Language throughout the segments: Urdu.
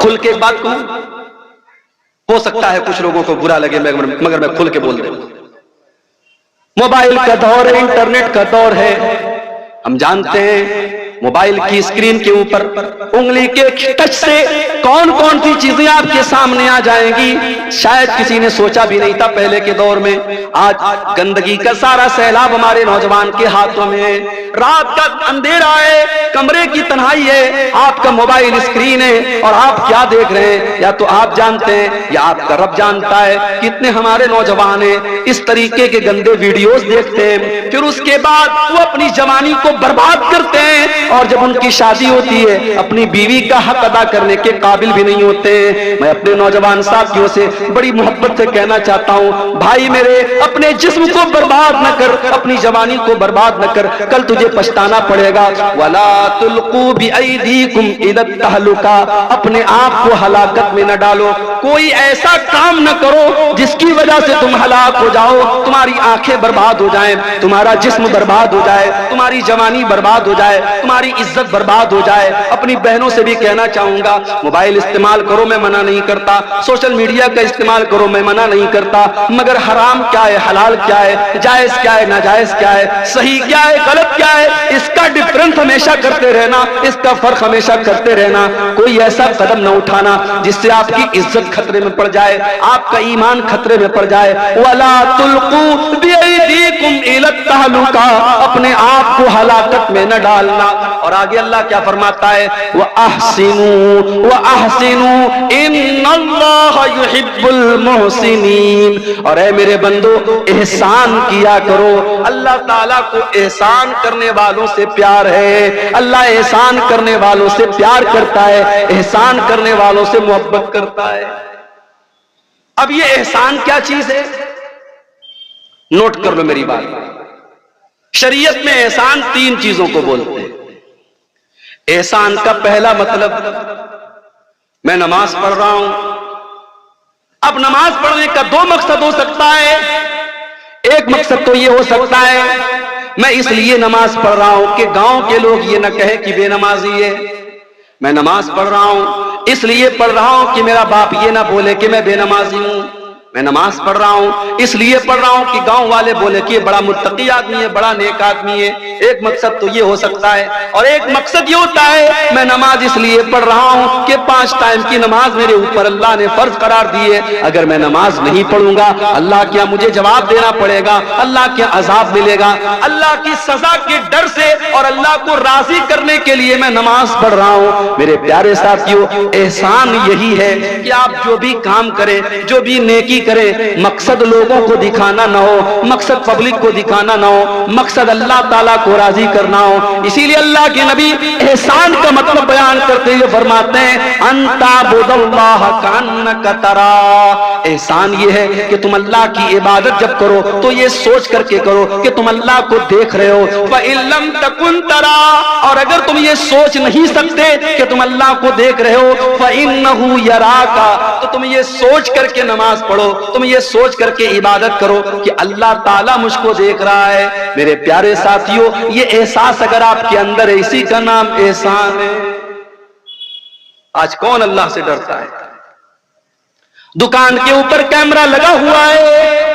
کھل کے ایک بات کہوں، ہو سکتا ہے کچھ لوگوں کو برا لگے مگر میں کھل کے بول دوں. موبائل کا دور ہے، انٹرنیٹ کا دور ہے. ہم جانتے ہیں موبائل کی اسکرین کے اوپر انگلی کے ٹچ سے کون کون سی چیزیں آپ کے سامنے آ جائیں گی، شاید کسی نے سوچا بھی نہیں تھا پہلے کے دور میں. آج گندگی کا سارا سیلاب ہمارے نوجوان کے ہاتھوں میں ہے. رات کا اندھیرا ہے، کمرے کی تنہائی ہے، آپ کا موبائل اسکرین ہے اور آپ کیا دیکھ رہے ہیں یا تو آپ جانتے ہیں یا آپ کا رب جانتا ہے. کتنے ہمارے نوجوان ہیں اس طریقے کے گندے ویڈیوز دیکھتے ہیں، پھر اس کے بعد وہ اپنی جوانی کو برباد کرتے ہیں اور جب ان کی شادی ہوتی ہے اپنی بیوی کا حق ادا کرنے کے قابل بھی نہیں ہوتے ہیں. میں اپنے نوجوان ساتھیوں سے بڑی محبت سے کہنا چاہتا ہوں، بھائی میرے اپنے جسم کو برباد نہ کر، اپنی جوانی کو برباد نہ کر، کل تجھے پچھتانا پڑے گا. وَلَا تُلْقُوا بِأَيْدِيكُمْ إِلَى التَّهْلُكَةِ، اپنے آپ کو ہلاکت میں نہ ڈالو. کوئی ایسا کام نہ کرو جس کی وجہ سے تم ہلاک ہو جاؤ، تمہاری آنکھیں برباد ہو جائیں، تمہارا جسم برباد ہو جائے، تمہاری جوانی برباد ہو جائے، تمہاری عزت برباد ہو جائے. اپنی بہنوں سے بھی کہنا چاہوں گا، موبائل استعمال کرو میں منع نہیں کرتا، سوشل میڈیا کا استعمال کرو میں منع نہیں کرتا، مگر حرام کیا ہے، حلال کیا ہے، جائز کیا ہے، ناجائز کیا ہے، صحیح کیا ہے، غلط کیا ہے، اس کا ڈفرنس ہمیشہ کرتے رہنا، اس کا فرق ہمیشہ کرتے رہنا. کوئی ایسا قدم نہ اٹھانا جس سے آپ کی عزت خطرے میں پڑ جائے، آپ کا ایمان خطرے میں پڑ جائے. وَلَا تُلْقُوا بِأَيْدِيكُمْ إِلَى التَّهْلُكَةِ، اپنے آپ کو ہلاکت میں نہ ڈالنا. اور آگے اللہ کیا فرماتا ہے، وَأَحْسِنُوا وَأَحْسِنُوا إِنَّ اللَّهَ يُحِبُّ الْمُحْسِنِينَ. اور اے میرے بندو احسان کیا کرو، اللہ تعالیٰ کو احسان کرنے والوں سے پیار ہے، اللہ احسان کرنے والوں سے پیار کرتا ہے، احسان کرنے والوں سے محبت کرتا ہے. اب یہ احسان کیا چیز ہے، نوٹ کر لو میری بات. شریعت میں احسان 3 چیزوں کو بولتے ہیں. احسان کا پہلا مطلب، میں نماز پڑھ رہا ہوں. اب نماز پڑھنے کا 2 مقصد ہو سکتا ہے. ایک مقصد تو یہ ہو سکتا ہے میں اس لیے نماز پڑھ رہا ہوں کہ گاؤں کے لوگ یہ نہ کہے کہ بے نمازی ہے. میں نماز پڑھ رہا ہوں اس لیے پڑھ رہا ہوں کہ میرا باپ یہ نہ بولے کہ میں بے نمازی ہوں. میں نماز پڑھ رہا ہوں اس لیے پڑھ رہا ہوں کہ گاؤں والے بولے کہ یہ بڑا متقی آدمی ہے، بڑا نیک آدمی ہے. ایک مقصد تو یہ ہو سکتا ہے. اور ایک مقصد یہ ہوتا ہے میں نماز اس لیے پڑھ رہا ہوں کہ 5 ٹائم کی نماز میرے اوپر اللہ نے فرض قرار دی ہے. اگر میں نماز نہیں پڑھوں گا اللہ کیا مجھے جواب دینا پڑے گا، اللہ کیا عذاب ملے گا، اللہ کی سزا کے ڈر سے اور اللہ کو راضی کرنے کے لیے میں نماز پڑھ رہا ہوں. میرے پیارے ساتھیوں، احسان یہی ہے کہ آپ جو بھی کام کریں، جو بھی نیکی کریں، مقصد لوگوں کو دکھانا نہ ہو، مقصد پبلک کو دکھانا نہ ہو، مقصد اللہ تعالیٰ کو راضی کرنا ہو. اسی لیے اللہ کے نبی احسان کا مطلب بیان کرتے ہوئے فرماتے ہیں ان تعبد اللہ کانک تراہ. احسان یہ ہے کہ تم اللہ کی عبادت جب کرو تو یہ سوچ کر کے کرو کہ تم اللہ کو دیکھ رہے ہو. فَإِن لَمْ تَكُنْ تَرَاهُ، اور اگر تم یہ سوچ نہیں سکتے کہ تم اللہ کو دیکھ رہے ہو، فَإِنَّهُ يَرَاكَ، تو تم یہ سوچ کر کے نماز پڑھو، تم یہ سوچ کر کے عبادت کرو کہ اللہ تعالیٰ مجھ کو دیکھ رہا ہے. میرے پیارے ساتھیوں، یہ احساس اگر آپ کے اندر ہے، اسی کا نام احسان ہے. آج کون اللہ سے ڈرتا ہے؟ دکان کے اوپر کیمرہ لگا ہوا ہے،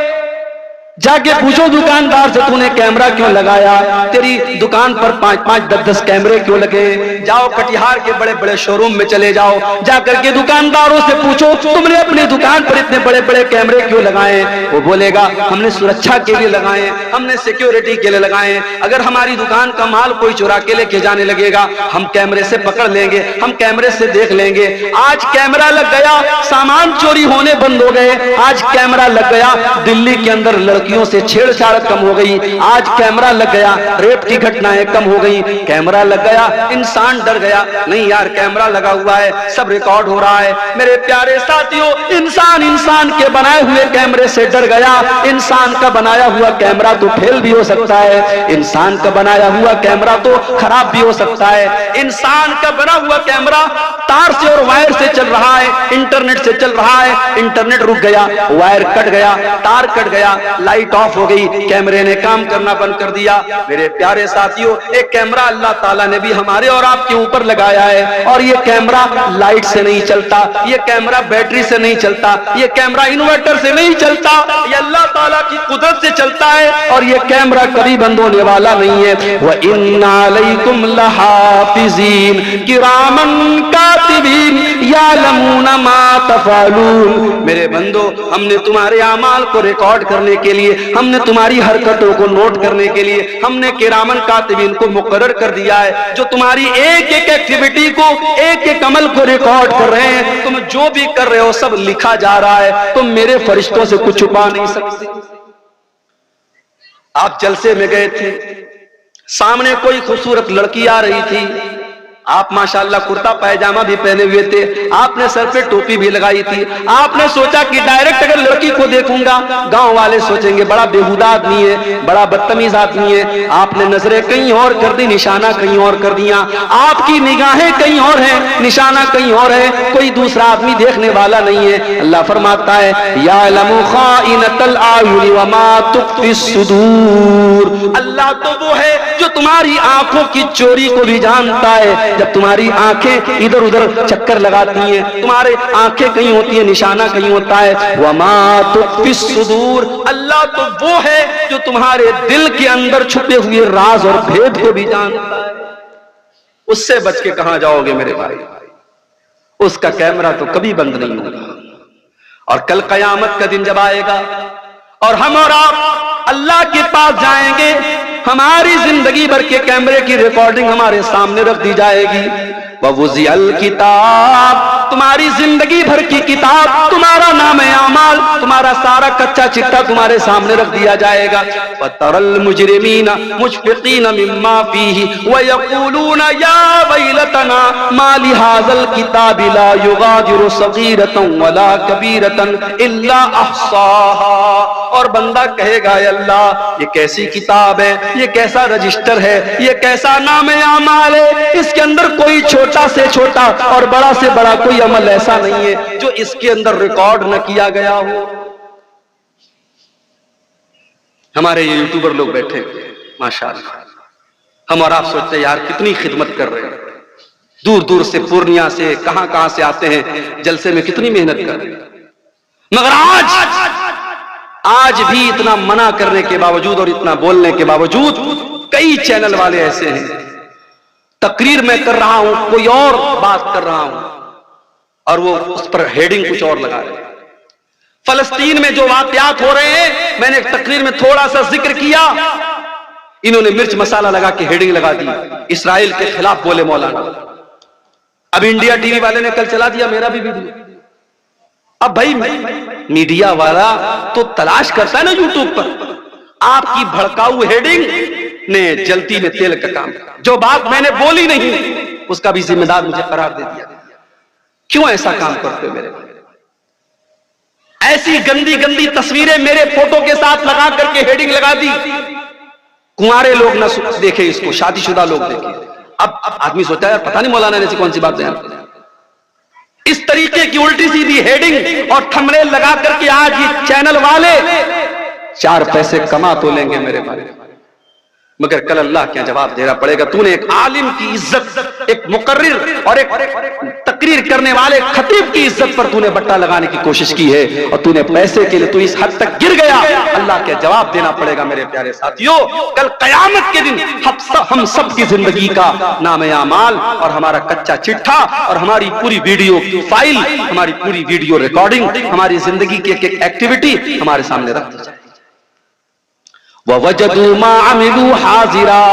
جا کے پوچھو دکاندار سے تو نے کیمرہ کیوں لگایا، تیری دکان پر 5-5 10-10 کیمرے کیوں لگے. جاؤ کٹیہار کے بڑے بڑے شو روم میں چلے جاؤ، جا کر کے دکانداروں سے پوچھو تم نے اپنی دکان پر اتنے بڑے بڑے کیمرے کیوں لگائے. وہ بولے گا ہم نے سرکشا کے لیے لگائے، ہم نے سیکیورٹی کے لیے لگائے. اگر ہماری دکان کا مال کوئی چرا کے لے کے جانے لگے گا ہم کیمرے سے پکڑ لیں گے، ہم کیمرے سے دیکھ لیں گے. آج کیمرہ لگ گیا، سامان چوری ہونے بند ہو گئے. آج کیمرہ لگ گیا، دلی کے اندر لڑکیوں سے چھیڑ چھاڑ کم ہو گئی. آج کیمرہ لگ گیا، ریپ کی گھٹنائیں کم ہو گئی. کیمرہ لگ گیا، انسان ڈر گیا، نہیں یار کیمرہ لگا ہوا ہے سب ریکارڈ ہو رہا ہے. میرے پیارے ساتھیوں، انسان کے بنائے ہوئے کیمرے سے ڈر گیا. انسان کا بنایا ہوا کیمرہ تو فیل بھی ہو سکتا ہے، انسان کا بنایا ہوا کیمرہ تو خراب بھی ہو سکتا ہے. انسان کا بنا ہوا کیمرہ تار سے اور وائر سے چل رہا ہے، انٹرنیٹ سے چل رہا ہے. انٹرنیٹ رک گیا، وائر کٹ گیا، تار کٹ گیا، لائٹ آف ہو گئی, کیمرے نے کام کرنا بند کر دیا. میرے پیارے ساتھیوں, ایک کیمرہ اللہ تعالیٰ نے بھی ہمارے اور آپ کے اوپر لگایا ہے, اور یہ کیمرہ لائٹ سے نہیں چلتا, یہ کیمرہ بیٹری سے نہیں چلتا, یہ کیمرہ انورٹر سے نہیں چلتا, یہ اللہ تعالیٰ کی قدرت سے چلتا ہے, اور یہ کیمرہ کبھی بند ہونے والا نہیں ہے. وَإِنَّ عَلَيْكُمْ لَحَافِظِينَ كِرَامًا كَاتِبِينَ يَعْلَمُونَ مَا تَفْعَلُونَ. میرے بندو, ہم نے تمہارے اعمال کو ریکارڈ کرنے کے لیے, ہم نے تمہاری حرکتوں کو نوٹ کرنے کے لیے, ہم نے کرامن کاتبین کو مقرر کر دیا ہے, جو تمہاری ایک ایک ایکٹیویٹی کو, ایک ایک عمل کو ریکارڈ کر رہے ہیں. تم جو بھی کر رہے ہو سب لکھا جا رہا ہے, تم میرے فرشتوں سے کچھ چھپا نہیں سکتے. آپ جلسے میں گئے تھے, سامنے کوئی خوبصورت لڑکی آ رہی تھی, آپ ماشاءاللہ کرتا پائجامہ بھی پہنے ہوئے تھے, آپ نے سر پہ ٹوپی بھی لگائی تھی. آپ نے سوچا کہ ڈائریکٹ اگر لڑکی کو دیکھوں گا گاؤں والے سوچیں گے بڑا بےہودہ آدمی ہے, بڑا بدتمیز آدمی ہے. آپ نے نظریں کہیں اور کر دی, نشانہ کہیں اور کر دیا. آپ کی نگاہیں کہیں اور ہیں, نشانہ کہیں اور ہے, کوئی دوسرا آدمی دیکھنے والا نہیں ہے. اللہ فرماتا ہے یعلم خائنۃ الاعین وما تخفی الصدور. اللہ تو وہ ہے جو تمہاری آنکھوں کی چوری کو بھی جانتا ہے. جب تمہاری آنکھیں ادھر ادھر چکر لگاتی ہیں, تمہارے آنکھیں کہیں ہوتی ہیں, نشانہ کہیں ہوتا ہے. وما تخفی الصدور, اللہ تو وہ ہے جو تمہارے دل کے اندر چھپے ہوئے راز اور بھید کو بھی جانتا ہے. اس سے بچ کے کہاں جاؤ گے میرے بھائی؟ اس کا کیمرہ تو کبھی بند نہیں ہوگا. اور کل قیامت کا دن جب آئے گا اور ہم اور آپ اللہ کے پاس جائیں گے, ہماری زندگی بھر کے کیمرے کی ریکارڈنگ ہمارے سامنے رکھ دی جائے گی. وَوُزِعَ الْكِتَابِ, تمہاری زندگی بھر کی کتاب, تمہارا نام اعمال, تمہارا سارا کچا چٹا تمہارے سامنے رکھ دیا جائے گا. وَتَرَى الْمُجْرِمِينَ مُشْفِقِينَ مِمَّا فِيهِ وَيَقُولُونَ يَا وَيْلَتَنَا مَا لِهَذَا الْكِتَابِ لَا يُغَادِرُ صَغِيرَةً وَلَا كَبِيرَةً إِلَّا أَحْصَاهَا. اور بندہ کہے گا اے اللہ, یہ کیسی کتاب ہے, یہ کیسا رجسٹر ہے, یہ کیسا نام اعمال ہے, اس کے اندر کوئی چھوٹا سے چھوٹا اور بڑا سے بڑا کوئی عمل ایسا نہیں ہے جو اس کے اندر ریکارڈ نہ کیا گیا ہو. ہمارے یہ یوٹیوبر لوگ بیٹھے ماشاءاللہ, ہم اور آپ سوچتے ہیں یار کتنی خدمت کر رہے ہیں, دور دور سے, پورنیہ سے, کہاں کہاں سے آتے ہیں, جلسے میں کتنی محنت کر رہے ہیں. مگر آج بھی اتنا منع کرنے کے باوجود اور اتنا بولنے کے باوجود کئی چینل والے ایسے ہیں, تقریر میں کر رہا ہوں, کوئی اور بات کر رہا ہوں, اور وہ اس پر ہیڈنگ کچھ اور لگا رہے ہیں. فلسطین میں جو واقعات ہو رہے ہیں, میں نے ایک تقریر میں تھوڑا سا ذکر کیا, انہوں نے مرچ مسالہ لگا کے ہیڈنگ لگا دی, اسرائیل کے خلاف بولے مولانا. اب انڈیا ٹی وی والے نے کل چلا دیا میرا بھی ویڈیو. اب بھائی میڈیا والا تو تلاش کرتا ہے نا یوٹیوب پر, آپ کی بھڑکاؤ ہیڈنگ نے جلتی میں تیل کا کام, جو بات میں نے بولی نہیں اس کا بھی ذمہ دار مجھے قرار دے دیا. کیوں ایسا کام کرتے ہو میرے بھائی؟ ایسی گندی گندی تصویریں میرے فوٹو کے ساتھ لگا کر کے ہیڈنگ لگا دی. کنوارے لوگ نہ دیکھے اس کو, شادی شدہ لوگ دیکھے. اب آدمی سوچتا ہے پتہ نہیں مولانا نے ایسی کون سی بات بیان کی. اس طریقے کی الٹی سیدھی ہیڈنگ اور تھمبنیل لگا کر کے آج یہ چینل والے 4 پیسے کما تو لیں گے میرے بھائی, مگر کل اللہ کیا جواب دینا پڑے گا. تو نے ایک عالم کی عزت, ایک مقرر اور ایک تقریر کرنے والے خطیب کی عزت پر تو نے بٹا لگانے کی کوشش کی ہے, اور تو نے پیسے کے لیے تو اس حد تک گر گیا. اللہ کیا جواب دینا پڑے گا میرے پیارے ساتھیوں. کل قیامت کے دن ہم سب کی زندگی کا نام اعمال اور ہمارا کچا چٹھا اور ہماری پوری ویڈیو فائل, ہماری پوری ویڈیو ریکارڈنگ, ہماری زندگی کی ایک ایک ایکٹیویٹی ہمارے سامنے رکھ دی جائے. وَوَجَدُوا مَا عَمِلُوا حَاضِرًا,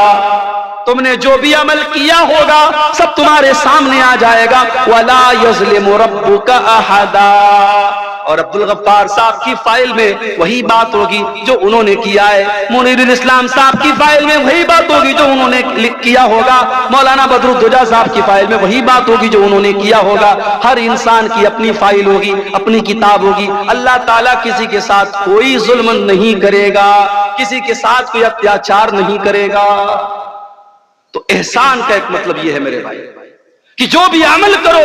تم نے جو بھی عمل کیا ہوگا سب تمہارے سامنے آ جائے گا. وَلَا يَظْلِمُ رَبُّكَ أَحَدًا, اور عبدالغفار صاحب کی فائل میں وہی بات ہوگی جو انہوں نے کیا ہے. منیر الاسلام صاحب کی فائل میں وہی بات ہوگی جو انہوں نے کیا ہوگا. مولانا بدرالدجا صاحب کی فائل میں وہی بات ہوگی جو انہوں نے کیا ہوگا. ہر انسان کی اپنی فائل ہوگی, اپنی کتاب ہوگی. اللہ تعالیٰ کسی کے ساتھ کوئی ظلم نہیں کرے گا, کسی کے ساتھ کوئی اتیاچار نہیں کرے گا. تو احسان کا ایک مطلب یہ ہے میرے بھائی کہ جو بھی عمل کرو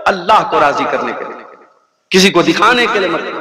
اللہ کو راضی کرنے کے لیے, کسی کو دکھانے کے لیے مت کرو.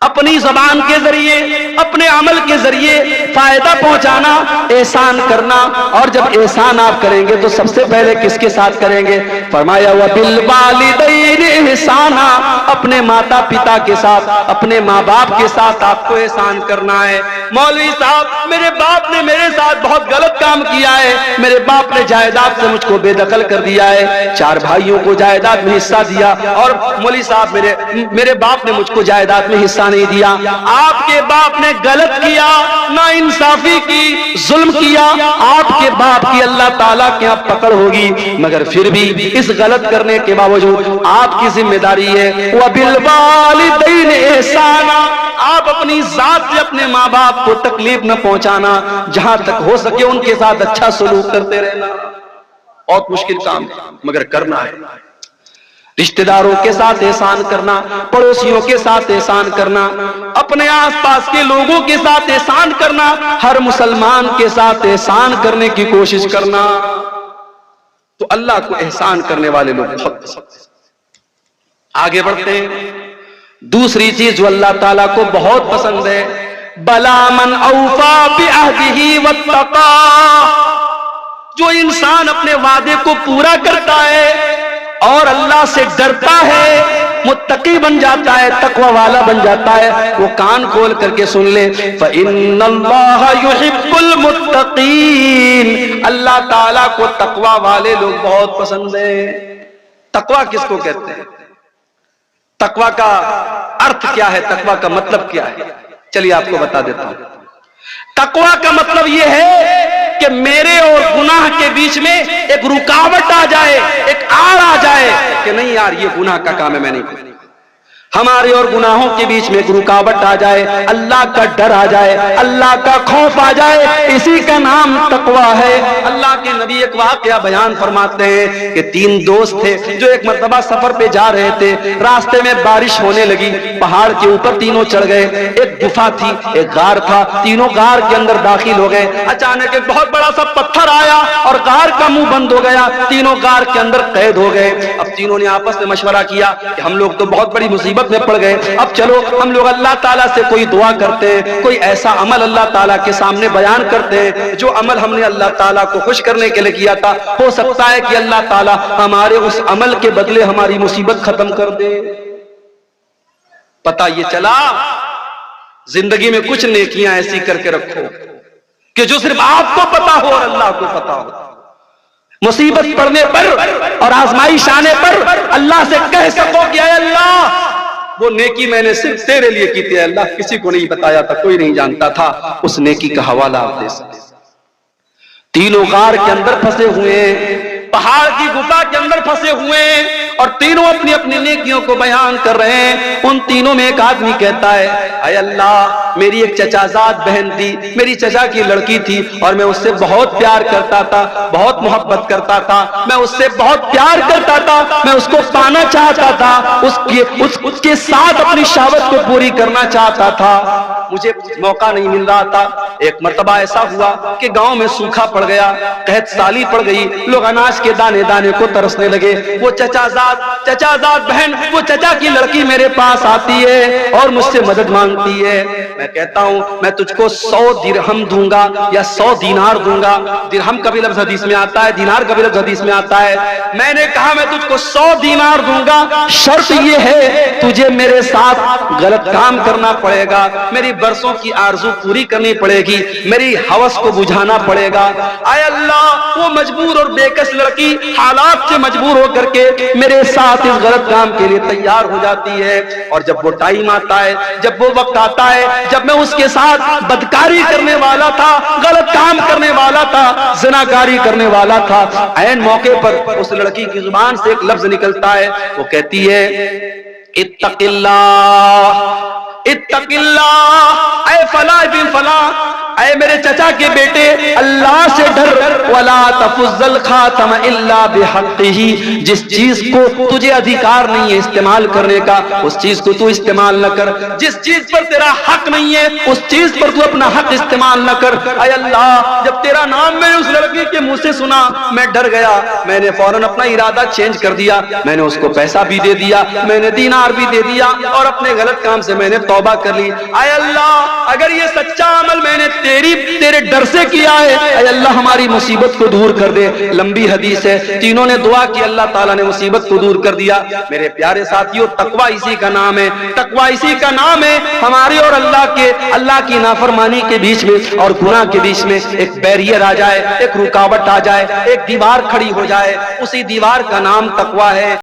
اپنی زبان کے ذریعے اپنے عمل کے ذریعے فائدہ پہنچانا، احسان کرنا. اور جب احسان آپ کریں گے تو سب سے پہلے کس کے ساتھ کریں گے؟ فرمایا وَبِالْوَالِدَيْنِ احسانا، اپنے ماتا پتا کے ساتھ، اپنے ماں باپ کے ساتھ آپ کو احسان کرنا ہے. مولوی صاحب میرے باپ نے میرے ساتھ بہت غلط کام کیا ہے، میرے باپ نے جائیداد سے مجھ کو بے دخل کر دیا ہے، 4 بھائیوں کو جائیداد میں حصہ دیا، اور مولوی صاحب میرے باپ نے مجھ کو جائیداد میں حصہ نہیں دیا. آپ کے باپ نے غلط کیا، ناانصافی کی، ظلم کیا، آپ کے باپ کی اللہ تعالیٰ کے یہاں پکڑ ہوگی، مگر پھر بھی اس غلط کرنے کے باوجود آپ کی ذمہ داری ہے وَبِالْوَالِدَيْنِ احسانا، آپ اپنی ذات سے اپنے ماں باپ کو تکلیف نہ پہنچانا، جہاں تک ہو سکے ان کے ساتھ اچھا سلوک کرتے رہنا. بہت مشکل کام ہے مگر کرنا ہے. رشتہ داروں کے ساتھ احسان کرنا، پڑوسیوں کے ساتھ احسان کرنا، اپنے آس پاس کے لوگوں کے ساتھ احسان کرنا، ہر مسلمان کے ساتھ احسان کرنے کی کوشش کرنا. تو اللہ کو احسان کرنے والے لوگ بہت پسند ہیں. آگے بڑھتے ہیں. دوسری چیز جو اللہ تعالیٰ کو بہت پسند ہے، بلا من اوفا بعہدہ واتقا، جو انسان اپنے وعدے کو پورا کرتا ہے اور اللہ سے ڈرتا ہے، متقی بن جاتا ہے، تقوی والا بن جاتا ہے. وہ کان کھول کر کے سن لے، فَإِنَّ اللَّهَ يُحِبُّ الْمُتَّقِينَ، اللہ تعالیٰ کو تقوی والے لوگ بہت پسند ہیں. تقوی کس کو کہتے ہیں؟ تقوی کا ارتھ کیا ہے؟ تقوی کا مطلب کیا ہے؟ چلیے آپ کو بتا دیتا ہوں. تقوی کا مطلب یہ ہے کہ میرے اور گناہ کے بیچ میں ایک رکاوٹ آ جائے، ایک آڑ آ جائے کہ نہیں یار یہ گناہ کا کام ہے، میں نہیں کروں. ہمارے اور گناہوں کے بیچ میں ایک رکاوٹ آ جائے، اللہ کا ڈر آ جائے، اللہ کا خوف آ جائے، اسی کا نام تقوی ہے. اللہ کے نبی ایک واقعہ بیان فرماتے ہیں کہ 3 دوست تھے جو ایک مرتبہ سفر پہ جا رہے تھے. راستے میں بارش ہونے لگی، پہاڑ کے اوپر تینوں چڑھ گئے. ایک گفا تھی، ایک غار تھا، تینوں غار کے اندر داخل ہو گئے. اچانک ایک بہت بڑا سا پتھر آیا اور غار کا منہ بند ہو گیا. تینوں غار کے اندر قید ہو گئے. اب تینوں نے آپس میں مشورہ کیا کہ ہم لوگ تو بہت بڑی مصیبت میں پڑ گئے، اب چلو ہم لوگ اللہ تعالیٰ سے کوئی دعا کرتے ہیں، کوئی ایسا عمل اللہ تعالیٰ کے سامنے بیان کرتے ہیں جو عمل ہم نے اللہ تعالیٰ کو خوش کرنے کے لیے کیا تھا. ہو سکتا ہے کہ اللہ تعالیٰ ہمارے اس عمل کے بدلے ہماری مصیبت ختم کر دے. پتہ یہ چلا زندگی میں کچھ نیکیاں ایسی کر کے رکھو کہ جو صرف آپ کو پتا ہو اور اللہ کو پتا ہو. مصیبت پڑنے پر اور آزمائش آنے پر اللہ سے کہہ سکو کہ اے اللہ وہ نیکی میں نے صرف تیرے لیے کی تھی، اللہ کسی کو نہیں بتایا تھا، کوئی نہیں جانتا تھا. اس نیکی کا حوالہ آپ دے سکتے. تینوں غار کے اندر پھنسے ہوئے ہیں، پہاڑ کی گفا کے اندر پھنسے ہوئے ہیں اور تینوں اپنی اپنی نیکیوں کو بیان کر رہے ہیں. ان تینوں میں ایک آدمی کہتا ہے اے اللہ میری ایک چچا زاد بہن تھی، میری چچا کی لڑکی تھی اور میں اس سے بہت پیار کرتا تھا، بہت محبت کرتا تھا، میں اس سے بہت پیار کرتا تھا، میں اس کو پانا چاہتا تھا، اس کے ساتھ اپنی شہوت کو پوری کرنا چاہتا تھا، مجھے موقع نہیں مل رہا تھا. ایک مرتبہ ایسا ہوا کہ گاؤں میں سوکھا پڑ گیا، قحط سالی پڑ گئی، لوگ اناج کے دانے دانے کو ترسنے لگے. وہ چچا زاد بہن، وہ چچا کی لڑکی میرے پاس آتی ہے اور مجھ سے مدد مانگتی ہے. میں کہتا ہوں میں تجھ کو 100 درہم دوں گا یا 100 دینار دوں گا. درہم کا بھی لفظ حدیث میں آتا ہے، دینار کا بھی لفظ حدیث میں آتا ہے. میں نے کہا میں تجھ کو 100 دینار دوں گا، شرط یہ ہے تجھے میرے ساتھ غلط کام کرنا پڑے گا، میری برسوں کی آرزو پوری کرنی پڑے گی، میری ہوس کو بجھانا پڑے گا. اے اللہ وہ مجبور اور بےکس لڑکی حالات سے مجبور ہو کر کے میرے ساتھ اس غلط کام کے لیے تیار ہو جاتی ہے. اور جب وہ ٹائم آتا ہے، جب وہ وقت آتا ہے جب میں اس کے ساتھ بدکاری کرنے والا تھا، غلط کام کرنے والا تھا، زناکاری کرنے والا تھا، عین موقع پر اس لڑکی کی زبان سے ایک لفظ نکلتا ہے، وہ کہتی ہے اتق اللہ، اتق اللہ، اے فلاں بن فلاں، اے میرے چچا کے بیٹے اللہ سے ڈر، ولا تفض الخاتم الا بحقہ، جس چیز کو تجھے ادھیکار نہیں ہے استعمال کرنے کا اس چیز کو تو استعمال نہ کر، جس چیز پر تیرا حق نہیں ہے اس چیز پر تو اپنا حق استعمال نہ کر۔ اے اللہ جب تیرا نام میں نے اس لڑکی کے منہ سے سنا میں ڈر گیا، میں نے فوراً اپنا ارادہ چینج کر دیا، میں نے اس کو پیسہ بھی دے دیا، میں نے دینار بھی دے دیا اور اپنے غلط کام سے میں نے توبہ کر لی۔ اے اللہ اگر یہ سچا عمل میں نے تیرے ڈر سے کیا ہے، اے اللہ ہماری مصیبت کو دور کر دے۔ لمبی حدیث ہے، تینوں نے دعا کی، اللہ تعالیٰ نے مصیبت کو دور کر دیا۔ میرے پیارے ساتھیوں تقویٰ اسی کا نام ہے، تقویٰ اسی کا نام ہے۔ ہماری اور اللہ کی نافرمانی کے بیچ میں اور گناہ کے بیچ میں ایک بیریئر آ جائے، ایک رکاوٹ آ جائے، ایک دیوار کھڑی ہو جائے، اسی دیوار کا نام تقویٰ ہے۔